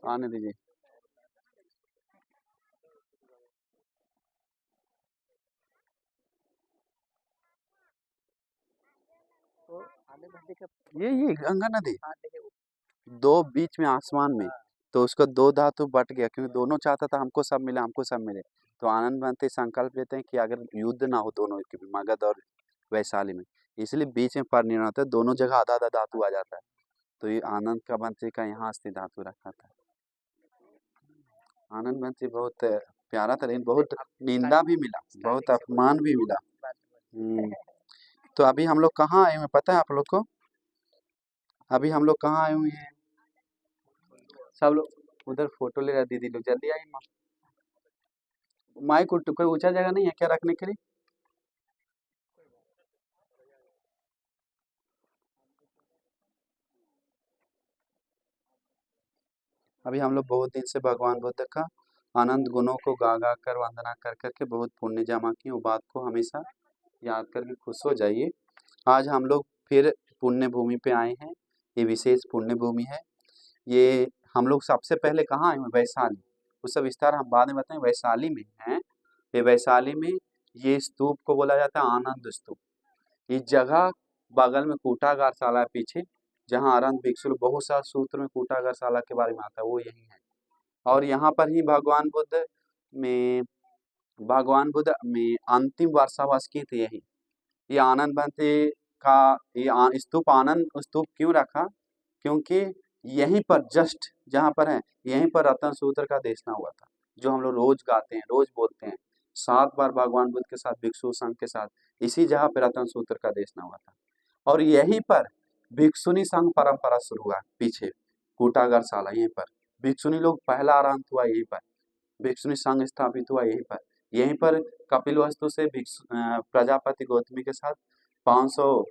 आने दीजिए। ये गंगा नदी दो बीच में आसमान में, तो उसको दो धातु बट गया क्योंकि दोनों चाहता था हमको सब मिले हमको सब मिले। तो आनंद बनते संकल्प लेते हैं कि अगर युद्ध ना हो दोनों के मगध और वैशाली में, इसलिए बीच में परिणय होता है, दोनों जगह आधा आधा धातु आ जाता है। तो ये आनंद का बंसी का यहाँ अस्थित धातु रखा था। आनंद बंसी बहुत प्यारा था, लेकिन बहुत निंदा भी मिला, बहुत अपमान भी मिला। तो अभी हम लोग कहाँ आए हुए हैं पता है आप लोग को? अभी हम लोग कहाँ आए हुए हैं? सब लोग उधर फोटो ले रहे हैं, दीदी लोग जल्दी आइए। माइक कोई ऊंचा जगह नहीं है क्या रखने के लिए? अभी हम लोग बहुत दिन से भगवान बुद्ध का अनंत गुणों को गा गा कर वंदना कर करके बहुत पुण्य जमा की, वो बात को हमेशा याद करके खुश हो जाइए। आज हम लोग फिर पुण्य भूमि पे आए हैं, ये विशेष पुण्य भूमि है। ये हम लोग सबसे पहले कहाँ आए हुए? वैशाली। उसका विस्तार हम बाद में बताएं। वैशाली में है ये, वैशाली में ये स्तूप को बोला जाता है आनंद स्तूप। इस जगह बगल में कूटागार शाला है पीछे, जहाँ अरंत भिक्षु लोग, बहुत सारे सूत्र में कूटागार शाला के बारे में आता है, वो यही है। और यहाँ पर ही में भगवान बुद्ध में अंतिम वर्षावास की थी यही। ये आनंद बनते का स्तूप आनंद स्तूप क्यों रखा? क्योंकि यहीं पर जस्ट जहाँ पर है, यहीं पर रतन सूत्र का देशना हुआ था, जो हम लोग रोज गाते हैं, रोज बोलते हैं। 7 बार भगवान बुद्ध के साथ भिक्षु संघ के साथ इसी जगह पे रतन सूत्र का देशना हुआ था। और यहीं पर भिक्षुनी संघ परंपरा शुरू हुआ पीछे कूटागार शाला, यहीं पर भिक्षुनी लोग पहला आरंभ हुआ यहीं पर, भिक्षुनी संघ स्थापित हुआ यहीं पर। यहीं पर कपिलवस्तु से प्रजापति गौतमी के साथ 500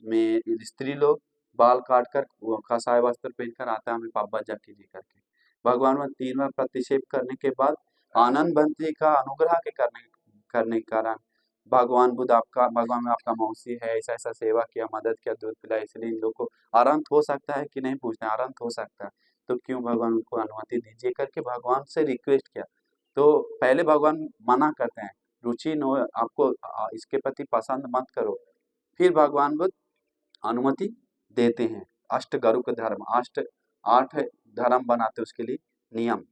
में स्त्री लोग बाल काट कर कसाय वस्त्र पहनकर आता है हमें पापा जट्टी जी करके। भगवान में 3 बार प्रतिषेध करने के बाद आनंद बंती का अनुग्रह के करने के कारण भगवान में आपका मौसी है, ऐसा ऐसा सेवा किया, मदद किया, दूध पिलाया, इसलिए इन लोग को अरंत हो सकता है कि नहीं पूछते, अरंत हो सकता है तो क्यों भगवान उनको अनुमति दीजिए करके भगवान से रिक्वेस्ट किया। तो पहले भगवान मना करते हैं, रुचि नो आपको इसके प्रति पसंद मत करो। फिर भगवान बुद्ध अनुमति देते हैं। अष्ट गरु के धर्म, 8 धर्म बनाते उसके लिए नियम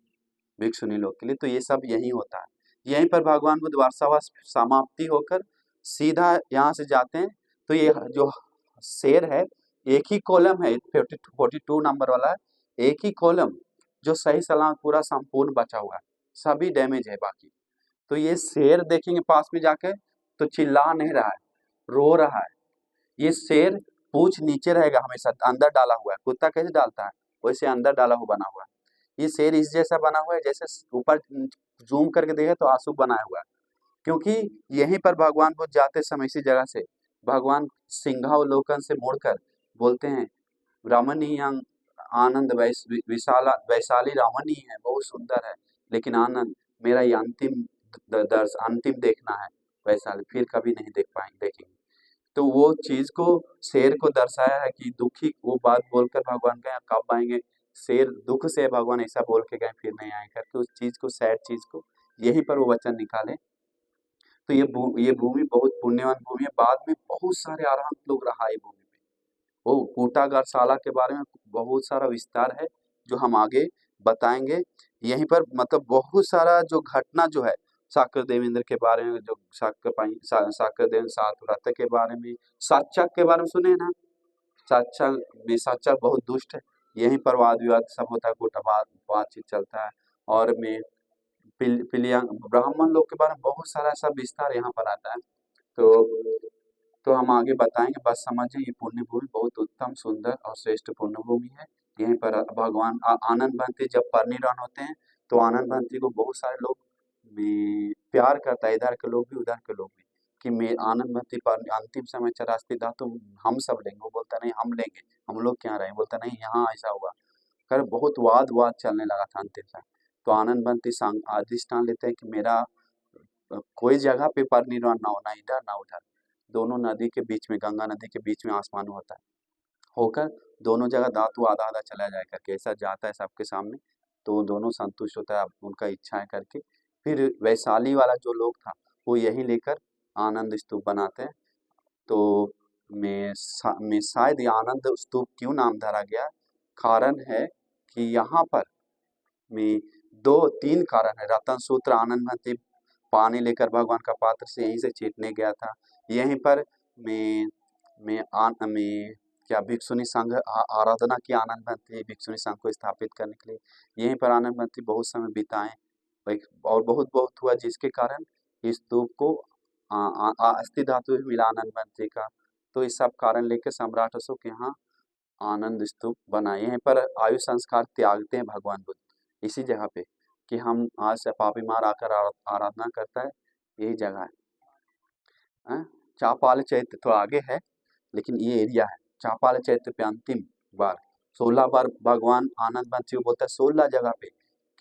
भिक्षुनी लोग के लिए, तो ये सब यही होता है। यहीं पर भगवान बुद्ध वर्षावास समाप्ति होकर सीधा यहाँ से जाते हैं। तो ये जो शेर है, एक ही कॉलम है, 42 नंबर वाला है, एक ही कॉलम जो सही सलामत पूरा संपूर्ण बचा हुआ है, सभी डैमेज है बाकी। तो ये शेर देखेंगे पास में जाके तो चिल्ला नहीं रहा है, रो रहा है। ये शेर पूंछ नीचे रहेगा हमेशा, अंदर डाला हुआ है, कुत्ता कैसे डालता है वैसे अंदर डाला हुआ बना हुआ है। ये शेर इस जैसा बना हुआ है जैसे ऊपर जूम करके देखे तो आंसू बनाया हुआ है, क्योंकि यहीं पर भगवान बुद्ध जाते समय इसी जगह से भगवान सिंहावलोकन से मुड़कर बोलते हैं, रमणीयं आनंद वैशाली रमणीय है, बहुत सुंदर है, लेकिन आनंद मेरा ये अंतिम दर्श अंतिम देखना है, वैशाली फिर कभी नहीं देखेंगे। तो वो चीज को शेर को दर्शाया है कि दुखी वो बात बोलकर भगवान गए कब आएंगे, शेर दुख से भगवान ऐसा बोल के गए फिर नहीं आए करके, उस चीज को सैड चीज को यहीं पर वो वचन निकाले। तो ये भूमि बहुत पुण्यवान भूमि है, बाद में बहुत सारे अरहंत लोग रहा है भूमि पे। वो कूटागार शाला के बारे में बहुत सारा विस्तार है जो हम आगे बताएंगे। यहीं पर मतलब बहुत सारा जो घटना जो है शाक्य देवेंद्र के बारे में, जो शाक्य देवेंद्र सातव्रत के बारे में, साक्षक के बारे में सुने हैं ना? साक्षक बहुत दुष्ट है, यहीं पर वाद विवाद सब होता है, बातचीत चलता है। और में ब्राह्मण लोग के बारे में बहुत सारा ऐसा विस्तार यहाँ पर आता है। तो हम आगे बताएंगे, बस समझिए ये पुण्य भूमि बहुत उत्तम सुंदर और श्रेष्ठ पुण्य भूमि है। यहीं पर भगवान आनंद बंती जब परिनिर्वाण होते हैं तो आनंद बंती को बहुत सारे लोग भी प्यार करता है, इधर के लोग भी उधर के लोग भी, कि मैं आनंद बंती पर अंतिम समय चरास्ती था तो हम सब लेंगे, वो बोलता नहीं हम लेंगे, हम लोग क्या रहे, बोलता नहीं यहाँ ऐसा हुआ कर, बहुत वाद चलने लगा था अंतिम समय। तो आनंद बंती अधिष्ठान लेते हैं कि मेरा कोई जगह पे परिनिर्वाण ना हो, ना इधर ना उधर, दोनों नदी के बीच में, गंगा नदी के बीच में आसमान होता है, होकर दोनों जगह धातु आधा आधा चला जाए करके ऐसा जाता है सबके सामने। तो दोनों संतुष्ट होता है उनका इच्छाएं करके। फिर वैशाली वाला जो लोग था वो यही लेकर आनंद स्तूप बनाते हैं। तो मैं शायद ये आनंद स्तूप क्यों नाम धरा गया, कारण है कि यहाँ पर में 2-3 कारण है। रतन सूत्र आनंद मंदिर पानी लेकर भगवान का पात्र से यहीं से छीटने गया था। यहीं पर मैं क्या भिक्षुनी संघ आराधना की आनंद मंदिर भिक्षुनी संघ को स्थापित करने के लिए यहीं पर आनंद मंदिर बहुत समय बिताए और बहुत बहुत हुआ, जिसके कारण इस स्तूप को अस्थि धातु भी मिला आनंद मंदिर का। तो इस सब कारण लेकर सम्राट अशोक यहाँ आनंद स्तूप बनाए। यहीं पर आयु संस्कार त्यागते हैं भगवान बुद्ध इसी जगह पे, कि हम आज से पापी मार आकर आराधना करता है, यही जगह है। चापाल चैत्य थोड़ा आगे है लेकिन ये एरिया है। चापाल चैत्य पे अंतिम बार 16 बार भगवान आनंद मंदिर बोलता है 16 जगह पे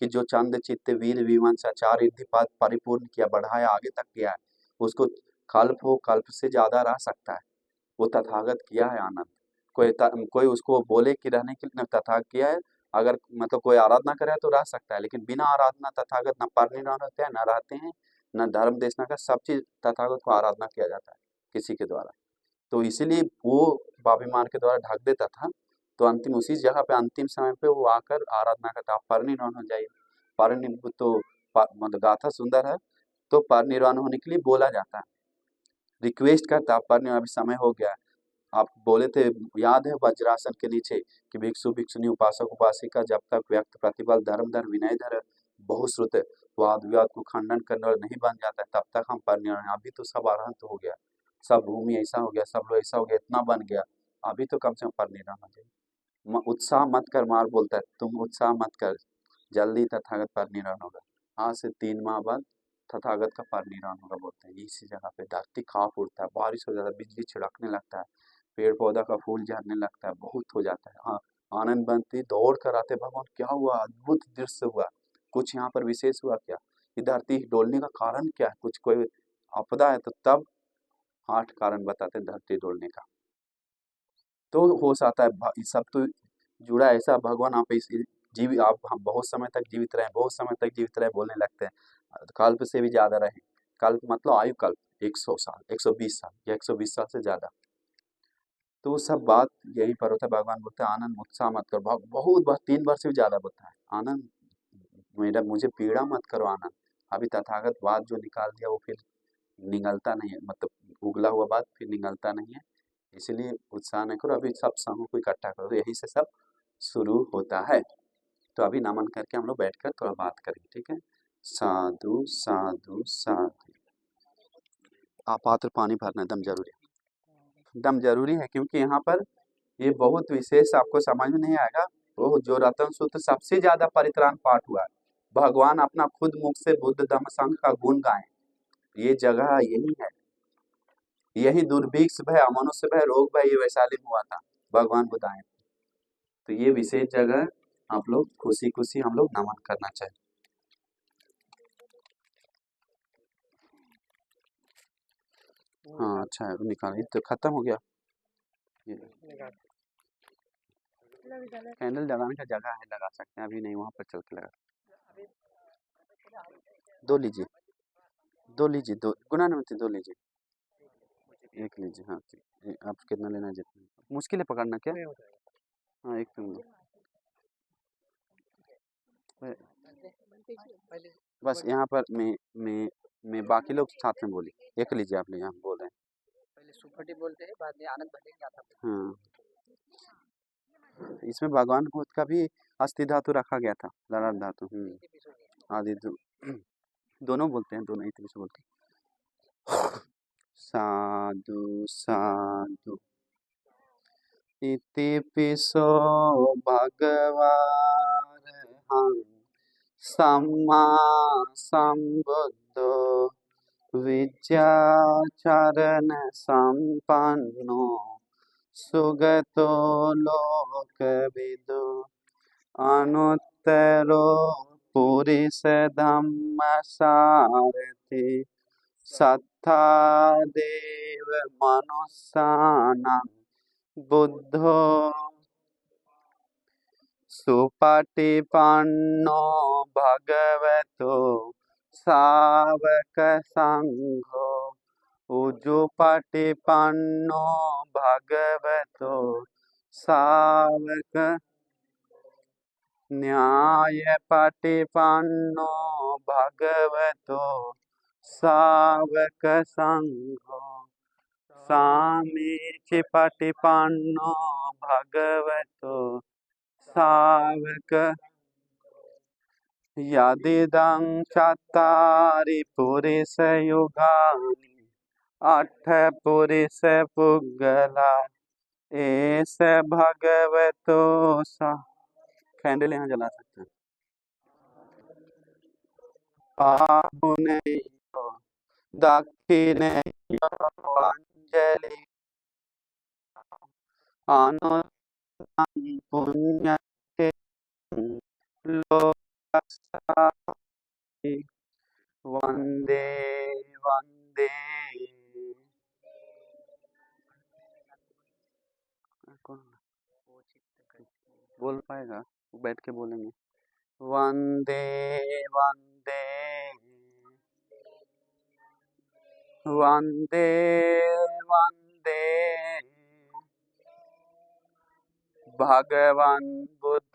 कि जो चंद चित्त वीर विवंश आचार रिद्धिपात परिपूर्ण किया, बढ़ाया, आगे तक किया है, उसको कल्प हो कल्प से ज्यादा रह सकता है, वो तथागत किया है आनंद। कोई उसको बोले कि रहने के लिए तथागत किया है, अगर मतलब कोई आराधना करे तो रह सकता है, लेकिन बिना आराधना तथागत न परिनिर्वाण होते हैं, न रहते हैं, न धर्म देशना का, सब चीज तथागत को आराधना किया जाता है किसी के द्वारा। तो इसीलिए वो बाबी मार के द्वारा ढक देता था, तो अंतिम उसी जगह पे अंतिम समय पे वो आकर आराधना करता, आप परिनिर्वाण हो जाइए। परिनिर्वाण तो मतलब गाथा सुंदर है, तो परिनिर्वाण होने के लिए बोला जाता है, रिक्वेस्ट करता, परिनिर्वाण अभी समय हो गया है। आप बोले थे याद है वज्रासन के नीचे कि भिक्षु भिक्षुनी उपासक उपासिका जब तक व्यक्त प्रतिबल धर्म धर विनय धर बहुश्रुत वाद विवाद को खंडन करने वाला नहीं बन जाता है, तब तक हम परिनिर्वाण। अभी तो सब अरहंत हो गया, सब भूमि ऐसा हो गया, सब लोग ऐसा हो गया, इतना बन गया, अभी तो कम से कम परिनिर्वाण हो जाए। उत्साह मत कर, मार बोलता है तुम उत्साह मत कर, जल्दी तथागत परिनिर्वाण होगा। आज से 3 माह बाद तथागत का परिनिर्वाण होगा बोलते हैं। इसी जगह पे धरती कांप उठता है, बारिश हो जाता है, बिजली छिड़कने लगता है, पेड़ पौधा का फूल झड़ने लगता है, बहुत हो जाता है। हाँ, आनंद बनती दौड़ कर आते, भगवान क्या हुआ, अद्भुत दृश्य हुआ, कुछ यहाँ पर विशेष हुआ क्या, ये धरती डोलने का कारण क्या है, कुछ कोई आपदा है, तो तब 8 कारण बताते हैं धरती डोलने का। तो हो सकता है ये सब तो जुड़ा ऐसा, भगवान आप इस आप हम बहुत समय तक जीवित रहे, बहुत समय तक जीवित रहे बोलने लगते हैं, कल्प से भी ज्यादा रहे। कल्प मतलब आयु कल्प 100 साल, 120 साल या 120 साल से ज्यादा। तो वो सब बात यहीं पर होता है। भगवान बोलते हैं आनंद उत्साह मत करो, बहुत बार 3 बार से भी ज्यादा बोलता है आनंद मुझे पीड़ा मत करो आनंद। अभी तथागत बात जो निकाल दिया वो फिर निगलता नहीं है, मतलब उगला हुआ बात फिर निगलता नहीं है, इसलिए उत्साह नहीं करो, अभी सब संघों को इकट्ठा करो, तो यही से सब शुरू होता है। तो अभी नमन करके हम लोग बैठकर थोड़ा बात करेंगे, ठीक है। साधु साधु साधु। पात्र पानी भरना एकदम जरूरी है, एकदम जरूरी है, क्योंकि यहाँ पर ये बहुत विशेष आपको समझ में नहीं आएगा। वो जो रतन सूत्र सबसे ज्यादा परित्राण पाठ हुआ है, भगवान अपना खुद मुख से बुद्ध धम्म संघ का गुण गाए, ये जगह यही है, यही दुर्भिक्ष भय अमनुष्य भय रोग भय ये वैशाली में हुआ था, भगवान बुद्ध आए। तो ये विशेष जगह आप लोग खुशी खुशी हम लोग नमन करना चाहिए। हाँ अच्छा है, निकालिए तो खत्म हो गया। कैंडल जलाने का जगह है, लगा सकते हैं, अभी नहीं, वहाँ पर चल के लगा। 2 लीजिए, 2 लीजिए, 2 गुना नहीं, 2 लीजिए, 1 लीजिए। हाँ आप कितना लेना है, जितना मुश्किल है पकड़ना क्या। हाँ 1 तो बस यहाँ पर मैं बाकी लोग साथ में बोली, 1 लीजिए, आप यहाँ बोल रहे हैं पहले सुपटी बोलते हैं, बाद में आनंद भंडेरी आता है। हाँ, इसमें भगवान बुद्ध का भी अस्थि धातु रखा गया था, ललाट धातु। आदि दोनों बोलते हैं, दोनों ही तरीके से बोलते हैं। साधु साधु इति पिसो भगवान सम्मा संबुद्धो विद्याचरण संपन्नो सुगतो लोकविदो अनुत्तरो पुरुष धम्म सारथि सत्ता देव मनुष्याणां बुद्धो सुपटिपन्नो भगवतो सावक संघो उजुपटिपन्नो भगवतो सावक न्यायपटिपन्नो भगवतो सावक संघो सामीचिपटिपन्नो भगवतो सावक यदिदं चत्तारि पुरुषयुगानि अठ पुरुष पुगला एस भगवतो सा कैंडल यहाँ जला सकते हैं पाहुने दक्षिणे अंजलि अनुत्तम पुण्य लोकसारि वंदे वंदे बोल पाएगा बैठ के बोलेंगे वंदे वंदे वंदे वंदे भगवान बुद्ध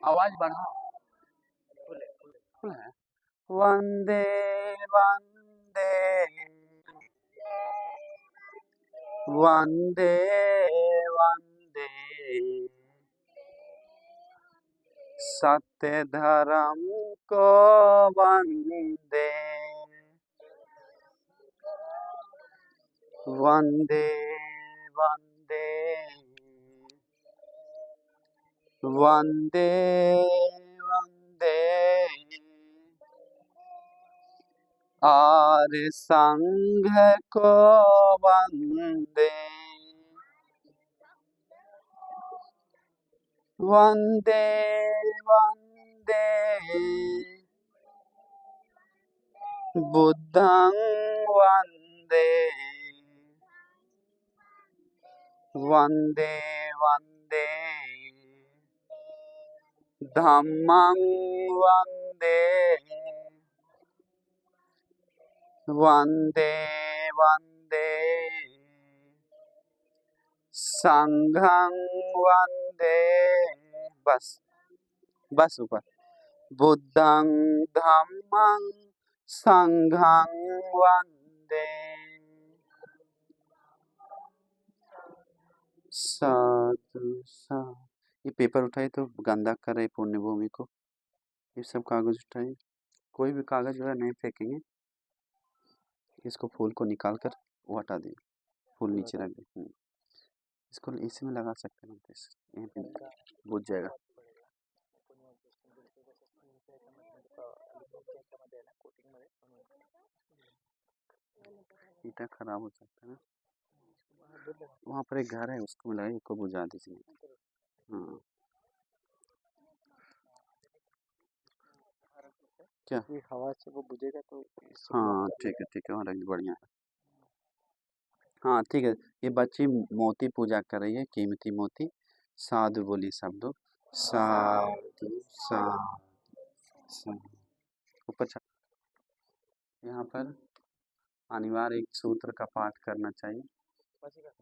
आवाज बढ़ाओ वंदे वंदे वंदे वंदे सत्य धर्म को वंदे वंदे वंदे वंदे वंदे आर्य संघ को वंदे वंदे वंदे बुद्धं वंदे वंदे वंदे धम्मं वंदे वंदे वंदे संघं वंदे बस बस ऊपर बुद्धं धम्मं संघं वंदे साधु साधु। ये पेपर उठाए तो गंदा कर रहे पुण्य भूमि को। ये सब कागज उठाए, कोई भी कागज वगैरह नहीं फेंकेंगे। इसको फूल को निकाल कर वो हटा दें, फूल नीचे रख दें। इसको इसी में लगा सकते हैं, यहीं पे बुझ जाएगा। ईटा खराब हो सकता है ना, वहाँ पर एक घर है उसको मिलाइए, इसको बुझा दीजिए। हाँ क्या हवा से वो बुझेगा तो हाँ ठीक है वहाँ रख बढ़िया है। हाँ ठीक है, ये बच्ची मोती पूजा कर रही है, कीमती मोती। साधु बोली सब लोग, साधु साधु। ऊपर यहाँ पर अनिवार्य एक सूत्र का पाठ करना चाहिए,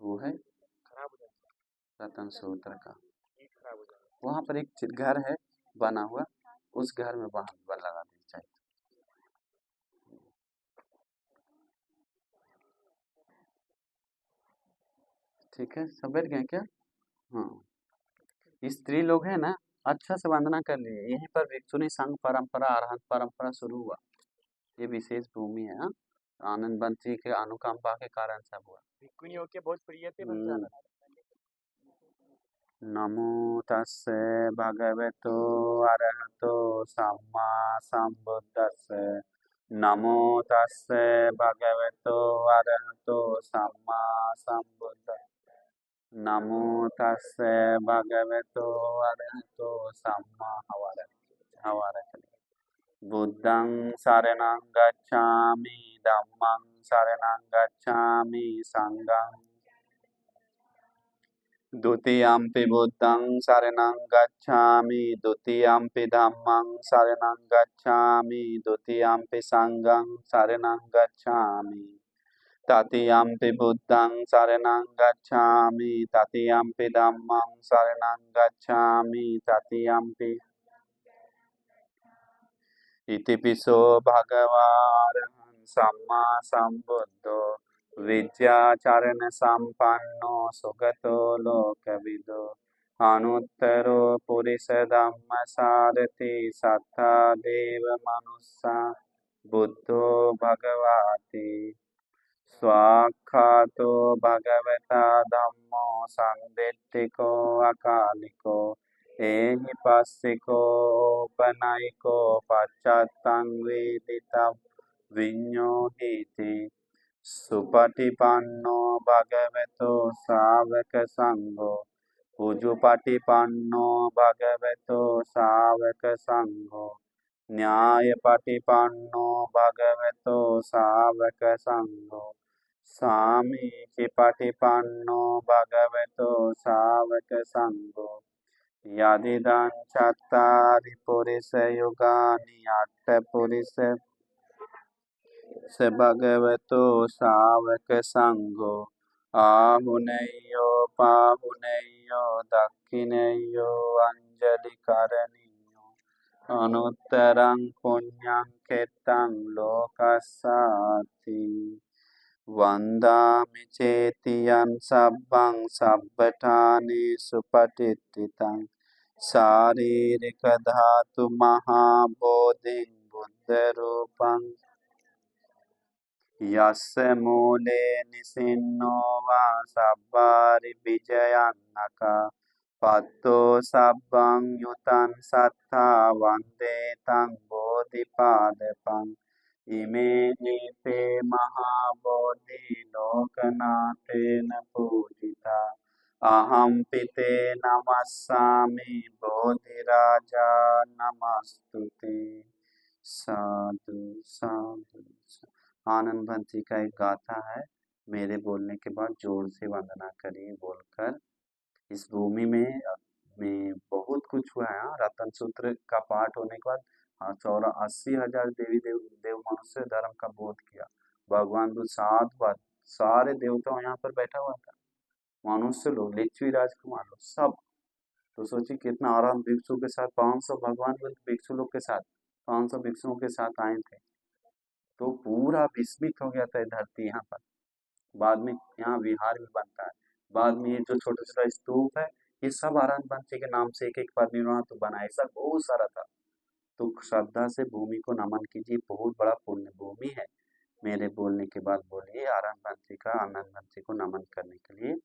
वो है रतन सूत्र का। वहाँ पर एक घर है बना हुआ, उस घर में बाहर लगा देनी चाहिए। ठीक है, सब बैठ गए क्या? हाँ, स्त्री लोग है ना, अच्छा से वंदना कर लिए। यहीं पर भिक्षुनी संघ परंपरा, अरहंत परंपरा शुरू हुआ। ये विशेष भूमि है। हाँ, आनंद बंसी के अनुकंपा के कारण सब हुआ। भिक्षुनियों के बहुत प्रिय थे। नमो तस्से भगवतो अरहतो सम्मा संबुद्दस्से। नमो तस्से भगवतो अरहतो सम्मा संबुद्दस्से। नमो तस्से भगवतो अरहतो सम्मा हवारा बुद्धं शरणं गच्छामि, धम्मं शरणं गच्छामि, संघं द्वितीयम्पि बुद्धं शरणं गच्छामि द्वितीयम्पि धम्मं शरणं गच्छामि द्वितीयम्पि संघं शरणं गच्छामि तृतीयम्पि बुद्धं शरणं गच्छामि तृतीयम्पि धम्मं शरणं गच्छामि तृतीयम्पि इतिपिसो भगवान् सम्मा सम्बुद्धो विद्याचरण संपन्नो सुगतो लोकविदो अनुत्तरो पुरुष धम्म सारथि सत्ता देव मनुष्य बुद्धो भगवति स्वाख्यातो भगवता धम्मो संदिट्ठिको अकालिको एहि पस्सिको पनाइको पश्चात्तं वेदितं विඤ्ඤोहीति सुपटिपन्नो भगवतो सावक संघो उजुपटिपन्नो भगवतो सावक संघो न्यायपटिपन्नो भगवतो सावक संघो सामीचिपटिपन्नो भगवतो सावक संघो यदिदं चत्वारि पुरुषयुगानि अष्टपुरुष स भगवतो सावक संघो आहुनेयो पाहुनेयो दक्षिणेयो अंजलि करणीयो अनुत्तरं पुण्यं कृतं लोकस्याति वन्दामि चेतियं सब्बं सब्बठानि सुपठितं शारीरिकधातु महाबोधिं बुद्धरूपं यस्य मूले निसिन्नो वा सब्बारि विजयन्नका पत्तो सब्बं युतं सत्ता वन्दे तं बोधिपादपम् इमे नीते महाबोधि लोकनाथेन पूजिता अहं पिते नमस्सामि बोधिराजा नमस्तुते साधु साधु आनंद भंती का एक गाथा है। मेरे बोलने के बाद जोर से वंदना करिए बोलकर। इस भूमि में बहुत कुछ हुआ है। रतन सूत्र का पाठ होने के बाद 80,000 देवी देव मनुष्य धर्म का बोध किया। भगवान बुद्ध 7 बार सारे देवताओं यहाँ पर बैठा हुआ था, मनुष्य लोग, लिच्छवी राजकुमार लोग सब। तो सोचिए कितना आराम भिक्षु के साथ 500 भगवान बुद्ध भिक्षु लोग के साथ 500 भिक्षुओं के साथ आए थे। तो पूरा विस्मित हो गया था धरती यहाँ पर। बाद में यहाँ विहार भी बनता है। बाद में ये जो छोटा छोटा स्तूप है ये सब आनंद भंती के नाम से एक एक परिनिर्वाण तो बना, ऐसा बहुत सारा था। तो श्रद्धा से भूमि को नमन कीजिए, बहुत बड़ा पुण्य भूमि है। मेरे बोलने के बाद बोलिए आनंद भंती का, आनंद भंती को नमन करने के लिए।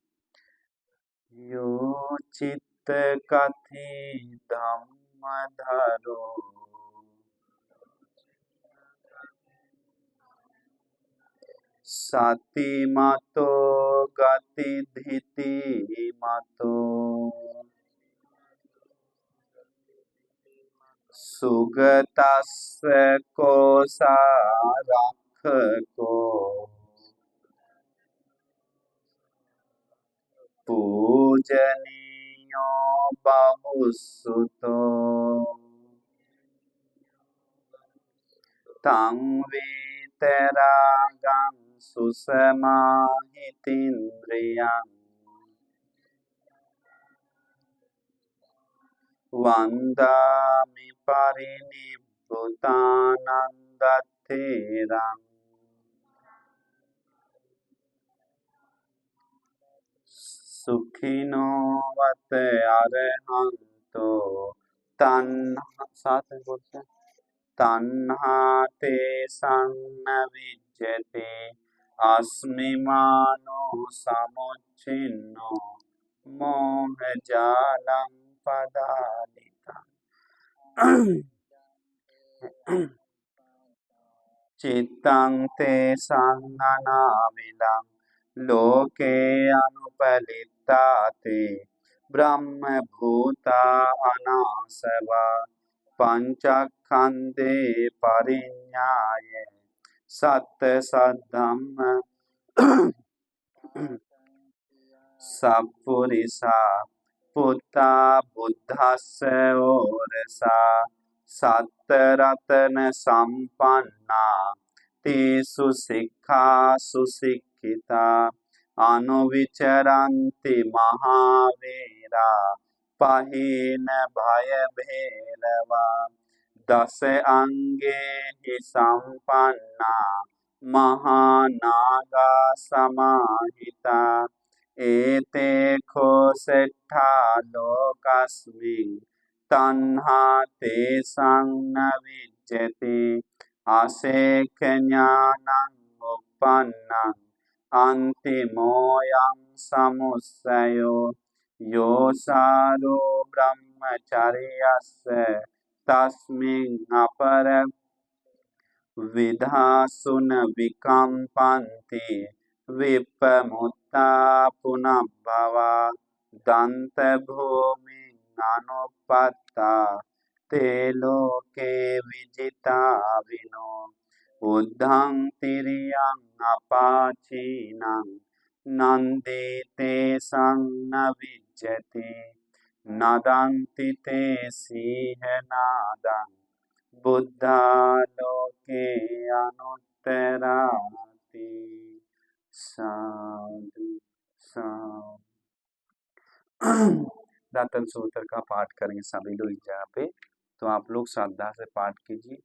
यो चित्त कथि धम्म धरो सति मतो गति धीति मतो सुगतस्य कोसा रख को पूजनीयो बहुसुतो तं वीतरागं सुसमाहितीन्द्रियं वन्दामि परिनिब्बुतानन्दथिरम् सुखिनो वत अरहन्तो साथ में बोलते हैं तन्हा ते संग विज्जते अस्मिमानो समुच्छिन्नो मोहजालं पदालितं चित्तं ते संगनाविलं लोके अनुपलिताते ब्रह्मभूता अनासवा पंचखंडे परिज्ञाय सत्य सद्धम्म सप्पुरिसा पुत्ता बुद्धस्स ओरसा सत्तरत्न संपन्ना तेषु शिक्षा सुशिक्षिता अनुविचरन्ति महावीरा पहेन भय भैरवा दश अंगे हि संपन्ना महानागा समाहिता एते को सेट्ठा लोकस्मिन् तन्हा तेषां न विद्यते असेख्यज्ञानं उपपन्नं अन्तिमोऽयं समुच्चयो योऽसारो ब्रह्मचर्यस्य तस्मिन् अपर विधासु न विकम्पन्ति विपमुत्ता पुनर्भवा दन्तभूमिरनुपत्ता ते लोके विजिता विनो बुद्धं तिर्यं अपाचीनं नन्दी तेषां न विद्यते नदन्ति ते सिंहनादं बुद्धा लोके अनुत्तराति साधु साधु। दातन सूत्र का पाठ करेंगे सभी लोग इस जगह पे, तो आप लोग श्रद्धा से पाठ कीजिए।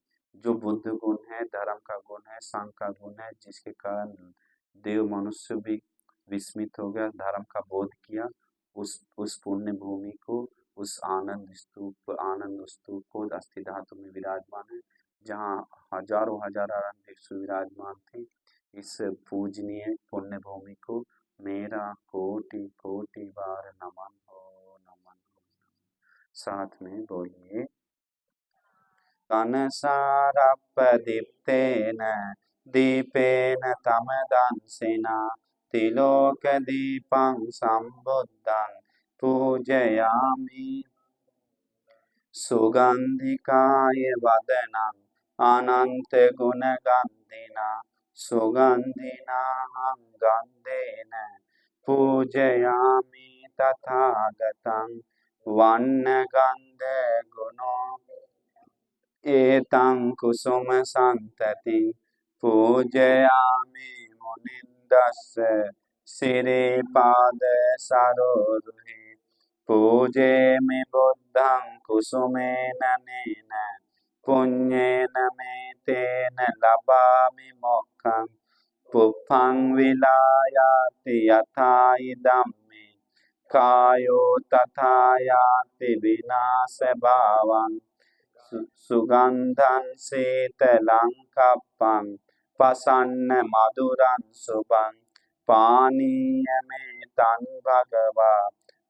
जो बुद्ध गुण है, धर्म का गुण है, संघ का गुण है, जिसके कारण देव मनुष्य भी विस्मित हो गया, धर्म का बोध किया, उस पुण्य भूमि को, उस आनंद स्तूप को अस्थि धातु में विराजमान है, जहाँ हजारों भिक्षु विराजमान थे। इस पूजनीय पुण्य भूमि को मेरा कोटि कोटि बार नमन हो, नमन हो। साथ में बोलिए। कनसारप्पदीप्तेन दीपेन तमदंसिना त्रिलोकदीपं सम्बुद्धं पूजयामि सुगन्धिकाय वदनम् अनन्तगुणगन्धिना सुगन्धिनाहं गन्धेन पूजयामि तथागतं वन्यगन्धगुणो एतं कुसुमसन्ततिं पूजयामि मुनिन्दस्य श्रीपादसरोरुहे पूजयामि बुद्धं कुसुमेन नेन पुण्येन मे तेन लभामि मोक्षं पुप्पं विलायाति यथा इदं मे कायो तथा याति विनाशभावं सुगन्धं शीतलं कप्पं प्रसन्न मधुरं शुभं पानीयमेतं भगवा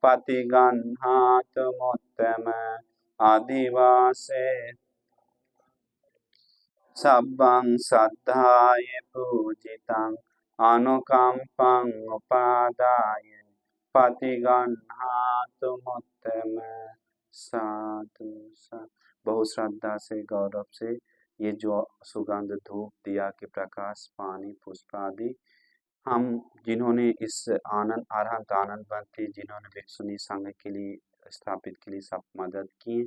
पतिगन्हातुमुत्तम अधिवासे सब्बं श्रद्धाय पूजितं अनुकंपं उपादाय पतिगन्हातुमुत्तम साधु साधु। बहुत श्रद्धा से, गौरव से ये जो सुगंध, धूप, दिया के प्रकाश, पानी, पुष्प आदि हम जिन्होंने इस अरहंत आनंदवंती जिन्होंने भिक्षुणी संघ के लिए स्थापित के लिए सब मदद की,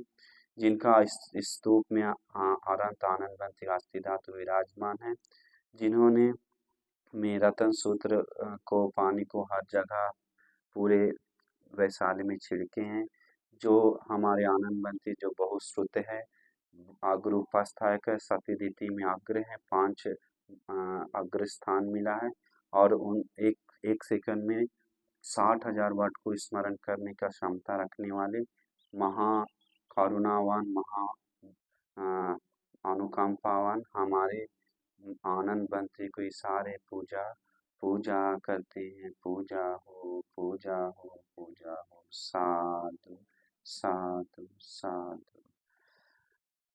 जिनका इस स्तूप में अरहंत आनंदवंती अस्थि धातु विराजमान है, जिन्होंने में रतन सूत्र को, पानी को हर जगह पूरे वैशाली में छिड़के हैं, जो हमारे आनंदवंती जो बहुश्रुत है, अग्र उपस्थायक है, सतीदिति में अग्र है, 5 अग्र स्थान मिला है, और उन एक सेकंड में 60,000 वर्ड को स्मरण करने का क्षमता रखने वाले महा करुणावान, महा अनुकंपावान हमारे आनंदवंती को इशारे पूजा करते हैं। पूजा हो, पूजा हो, पूजा हो। साधु साधु साधु।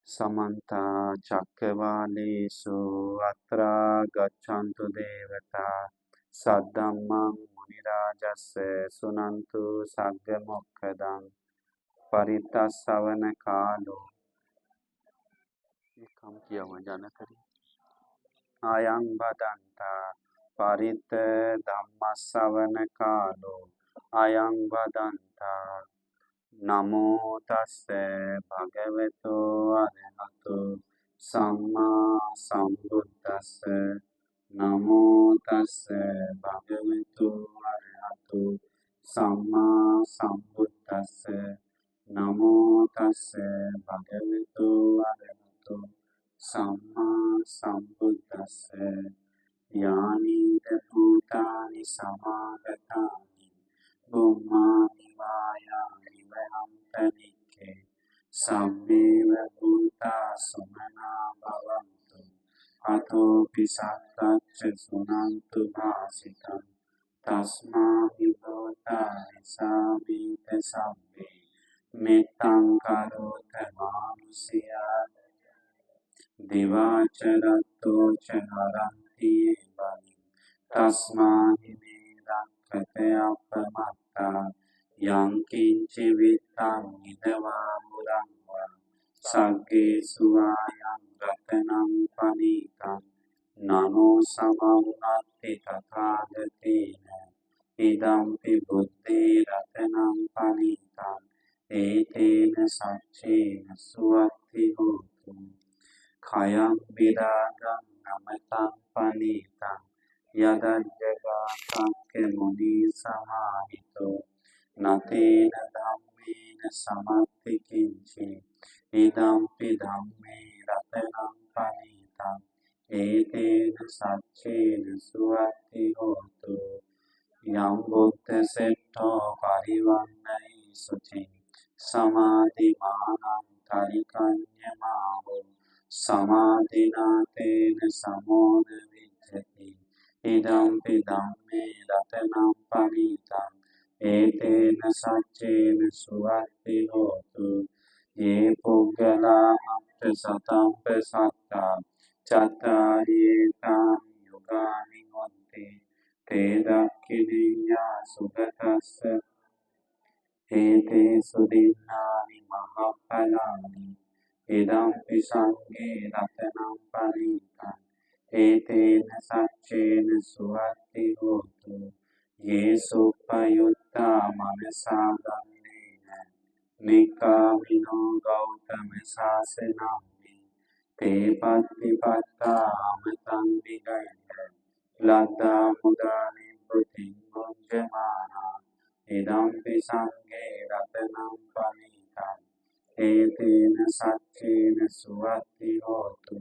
समन्ता चक्रवालेषु अत्र गच्छन्तु देवता सद्धम्मं मुनिराजस्य शृण्वन्तु सद्गमुक्तदं परितश्रवण कालो। ये काम किया हुआ जाना करिए। अयं भदन्ता परित धम्मश्रवण कालो අයං වදන්තා නමෝ තස්ස භගවතු අරහතු සම්මා සම්බුද්දස්ස නමෝ තස්ස භගවතු අරහතු සම්මා සම්බුද්දස්ස නමෝ තස්ස භගවතු අරහතු සම්මා සම්බුද්දස්ස යානිද භූතානි සමාගතානි බුම්මානි වායානි වහන්තනික්කේ සම්මේව භූතා සමනා භවන්තු අතෝ පිසක්කච්ච සුනන්තු භාසිතං තස්මා විභූතානි සාමීත සම්මේ මෙත්තං කරෝත මානුසියා දිවාචරත්තෝ චනරන්ති බලි තස්මාහි මේ රක්ඛත අපමත්තා යං කිංචි විත්තං ඉදවා මුරංවා සග්ගේ සුවායං රතනං පනීතං නමෝ සමන්නත්ති තථාගතේන ඉදම්පි බුද්ධේ රතනං පනීතං ඒතේන සච්චේන සුවත්ති හෝතු khayam vidagam namatang panitang yadajjagasakke muni samahito natena dhammena samatti kinchi idampi dhamme ratanam panitang etena saccena suwatti hotu yam buddha setto parivannai suci samadhi manam tarikanyamaho සමාධිනාතේන සමෝද විච්ඡති ඉදම්පි ධම්මේ රතනම් පනිතං ඒතේන සච්චේන සුවත්ති හෝතු යේ පුග්ගලා අත්ථ සතම්ප සත්තා චත්තාරේතානි යුගානි හොන්ති තේ දක්ඛිනියා සුගතස්ස ඒතේ සුදින්නානි මහඵලානි ඉදම්පි සංඝේ රතනම් පරිතං ඒතේන සච්චේන සුවත්ති හෝතු යේසුප්පයුත්තා මනසා ගම්මේන නිකාමිනෝ ගෞතම සාසනම්මි තේ පත්තිපත්තා අමතං විගය්‍ය ලද්දා මුදානි බුද්ධින් මුංජමානා ඉදම්පි සංඝේ රතනම් පරිතං ඒතේන සච්චේන සුවත්ති හෝතු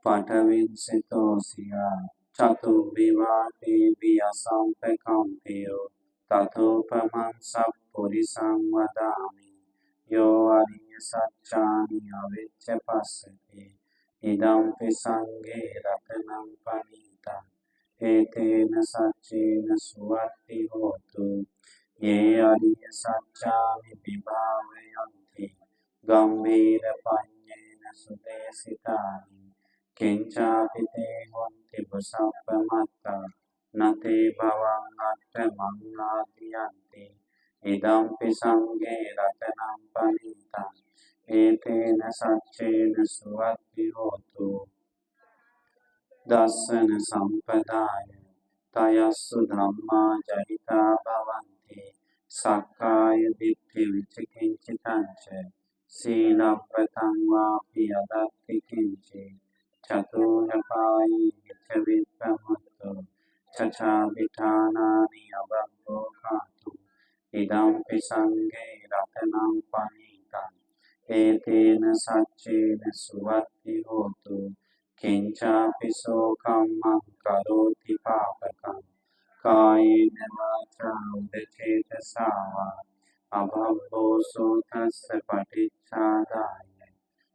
පඨවින්සිතෝසියා චතු විවාදී වියසම්පකම්පියෝ තතෝපමං සප්පුරිසං වදාමි යෝ අරිය සච්ඡානි අවිච්ඡ පස්සති ඉදම්පි සංඝේ රතනම් පනිතං ඒතේන සච්චේන සුවත්ති හෝතු ये अरिय सच्चामि विभावयन्ति गम्भीर पඤ්ඤේන සුදේසිතානි කිංචාපි තේ හොන්ති බුසප්පමත්තා නතේ භවං අත්ථ මංගාදියන්ති ඉදම්පි සංඝේ රතනම් පනිතං ඒතේන සච්චේන සුවත්ති හෝතු දස්සන සම්පදාය තයස්සු ධම්මා ජහිතා භවන්ති සක්කාය දිට්ඨි විචිකිච්ඡිතංච සීලබ්බතං වාපි අදත්ති කිංචි චතුරපායි විච විප්පමත්තෝ චචා විඨානානි අබබ්බෝ කාතු ඉදම්පි සංඝේ රතනම් පනිතං ඒතේන සච්චේන සුවත්ති හෝතු කිංචාපි සෝ කම්මං කරෝති පාපකං කායේන වාචා උදචේතසා අභව්වෝ සෝතස්ස පටිච්චාදාය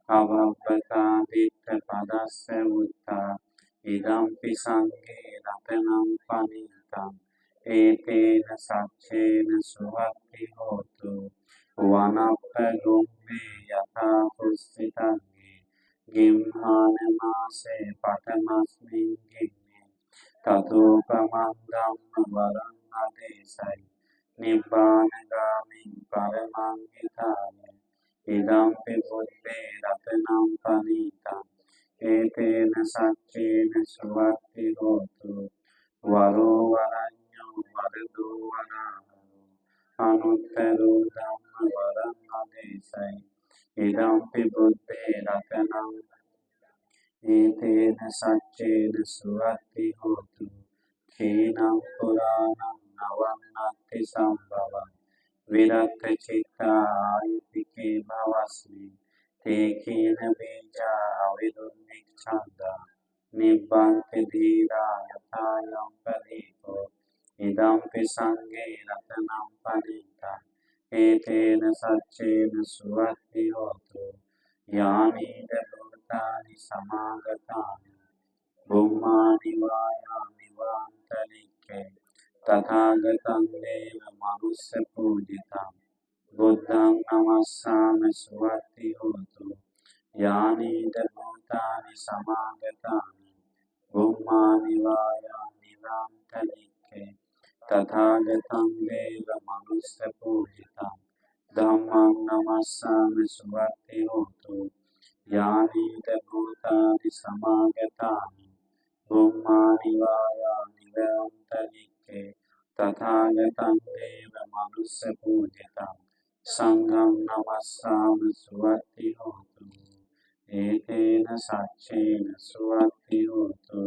අභව්වතා දිට්ඨ පදස්ස උත්තා ඉදම්පි සංඝේ රතනම් පනිතං ඒතේන සච්චේන සුවත්ති හෝතු වනප්ප ගුම්මේ යථා පුස්සිතං ගිම්හාන මාසේ පඨමස්මින් ගිම්මේ තතෝපමං ධම්ම වරං ආදේශයි නිබ්බානගාමින් පරමං හිතාය ඉදම්පි බුද්ධේ රතනම් පනිතං ඒතේන සච්චේන සුවත්ති හෝතු වරෝ වරඤ්ඤෝ वरदो वराहो अनुत्तरो धम्मवरं आदेशै इदम्पि बुद्धेरतनम् एतेन सच्चेन सुवत्ति होतु क्षीणं पुराणं नवन्नत्ति सम्भवम् विरक्तचित्तायुतिके भवस्मि ते क्षीण बीजा अविदुर्निच्छन्दा निबन्ति धीरा यथा यं प्रदीपो इदम्पि सङ्गे रत्नं पणिता एतेन सच्चेन सुवत्ति होतु यानि भूतानि समागतानि ब्रह्माणि वायानि वान्तरिक्षे तथागतं देव मनुष्यपूजितं बुद्धं नमस्सामि सुवत्ति होतु यानि भूतानि समागतानि ब्रह्माणि वायानि वान्तरिक्षे तथागतं देव मनुष्यपूजितं धम्मं नमस्सामि सुवत्ति होतु यानि भूतानि समागतानि ब्रह्माणि वायानि वान्तरिक्षे तथागतं देव मनुष्यपूजितं संघं नमस्सामि सुवत्ति होतु एतेन सच्चेन सुवत्ति होतु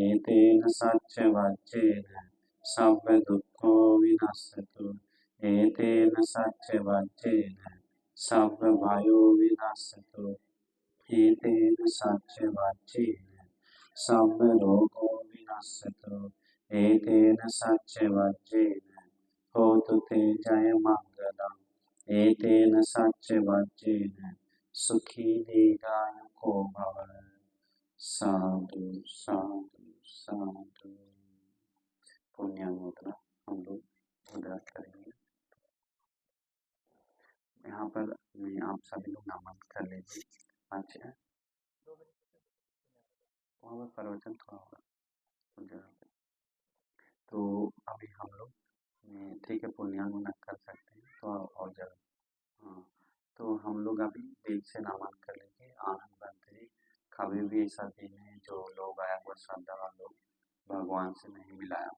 एतेन सच्चवच्चेन सर्वदुःखो विनश्यतु एतेन सच्चवच्चेन सर्वभयो विनश्यतु एतेन सच्चवच्चेन सर्वरोगो विनश्यतु एतेन सच्चवच्चेन होतु ते जयमङ्गलम् एतेन सच्चवच्चेन सुखी दीर्घायुको भव साधु साधु साधु। पुण्य मुद्रा हम लोग मुद्रा करेंगे। यहाँ पर आप सभी लोग नमन कर लीजिए। अच्छा वहाँ पर प्रवचन थोड़ा होगा उस जगह पे। तो अभी हम लोग ठीक है पुण्यानुमोदन कर सकते हैं तो और जगह हाँ तो हम लोग अभी दिल से नमन कर लीजिए। आनंद बनते कभी भी ऐसा दिन है जो लोग आया हुआ श्रद्धा लोग भगवान से नहीं मिलाया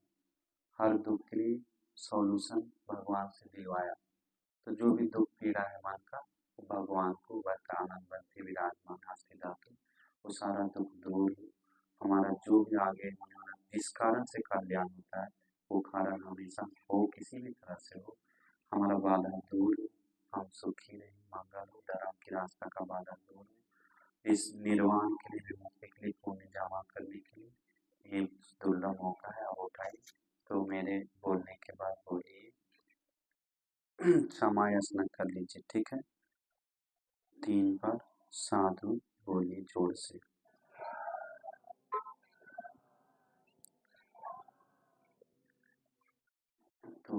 हर दुख के लिए सॉल्यूशन भगवान से दिलवाया तो जो भी दुख पीड़ा है मन का वो भगवान को आनंद बनते विराजमान हस्ती धातु वो सारा दुख दूर हमारा जो भी आगे होने वाला जिस कारण से कल्याण होता है वो कारण हमेशा हो किसी भी तरह से हो हमारा बाधा दूर हम सुखी रहे मंगल हो धर्म की रास्ता का बाधा दूर हो इस निर्वाण के लिए विमुक्ति के लिए पुण्य जमा करने के लिए ये दुर्लभ मौका है अब उठाइए। तो मेरे बोलने के बाद बोलिए समायासन कर लीजिए ठीक है 3 बार साधु बोलिए जोर से। तो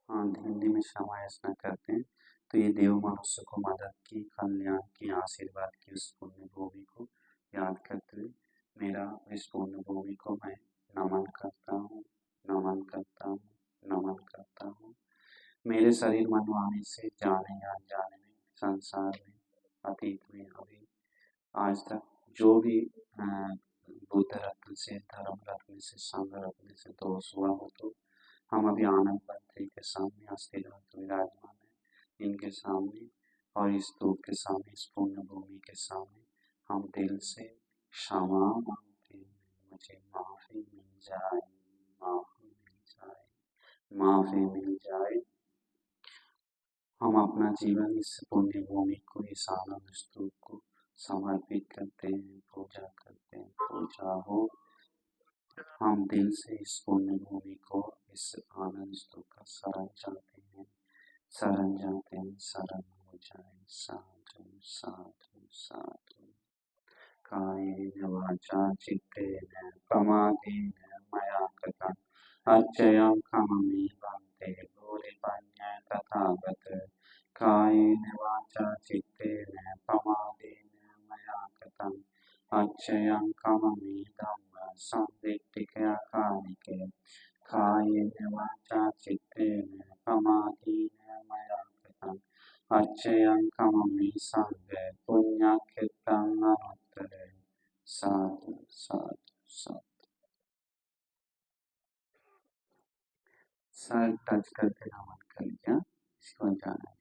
हाँ हिंदी में समायासन करते हैं तो ये देव मनुष्य को मदद की कल्याण की आशीर्वाद की उस पुण्य भूमि को याद करते हुए मेरा इस पुण्य भूमि को मैं नमन करता हूँ नमन करता हूँ नमन करता हूँ। मेरे शरीर मन वाणी से जाने या अनजाने में संसार में अतीत में अभी आज तक जो भी बुद्ध रत्न से धर्म रत्न से संघ रत्न से दोष हुआ हो तो हम अभी आनंद बंधु के सामने अस्थिर विराजमान है इनके सामने और इस धूप के सामने इस पुण्य भूमि के सामने हम दिल से क्षमा मांगते हैं मुझे माफी मिल जाए माफी मिल जाए माफी मिल जाए। हम अपना जीवन इस पुण्य भूमि को इस आनंद स्तूप को समर्पित करते हैं पूजा करते हैं पूजा हो हम दिल से इस पुण्य भूमि को इस आनंद स्तूप का शरण जाते हैं शरण जाते हैं शरण हो जाए साधु साधु साधु। कायेन वाचा चित्तेन प्रमादेन मया कृतं अच्छयं खममि भन्ते भूरिपन्य तथागत कायेन वाचा चित्तेन प्रमादेन मया कृतं अच्छयं खममि धम्म संदिग्धिकया कालिके कायेन वाचा चित्तेन प्रमादेन मया कृतं अच्छयं खममि संघ पुण्यकृतं शायद टच करके नमन कर लिया, शिव जाना